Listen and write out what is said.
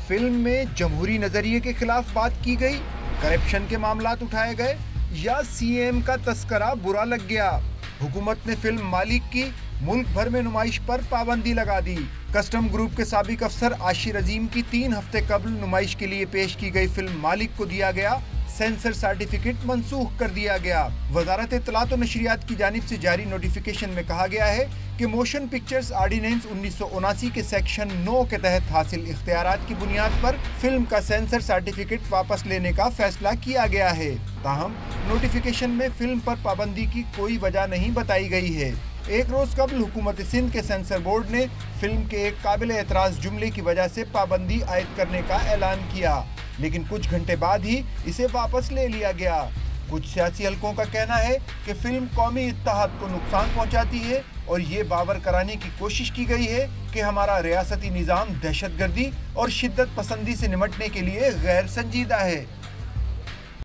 Film में जमहूरी नजरिए के खिलाफ बात की गई, करप्शन के मामलात उठाए गए या सीएम का तस्करा बुरा लग गया। हुकूमत ने फिल्म मालिक की मुल्क भर में नुमाइश पर पाबंदी लगा दी। कस्टम ग्रुप के साबिक अफसर आशिर अजीम की 3 हफ्ते कबल नुमाइश के लिए पेश की गई फिल्म मालिक को दिया गया सेंसर सर्टिफिकेट मनसूख कर दिया गया। वजारत इत्तलात और नशरियात की जानिब से जारी नोटिफिकेशन में कहा गया है कि मोशन पिक्चर्स आर्डिनेंस 1979 के सेक्शन 9 के तहत हासिल इख्तियारात की बुनियाद पर फिल्म का सेंसर सर्टिफिकेट वापस लेने का फैसला किया गया है। ताहम नोटिफिकेशन में फिल्म पर पाबंदी की कोई वजह नहीं बताई गई है। एक रोज कबल हुकूमत सिंध के सेंसर बोर्ड ने फिल्म के एक काबिल एतराज जुमले की वजह से पाबंदी आयद करने का ऐलान किया, लेकिन कुछ घंटे बाद ही इसे वापस ले लिया गया। कुछ सियासी हलकों का कहना है कि फिल्म कौमी इत्तेहाद को नुकसान पहुंचाती है और ये बावर कराने की कोशिश की गई है कि हमारा रियासती निज़ाम दहशतगर्दी और शिद्दत पसंदी से निमटने के लिए गैर संजीदा है।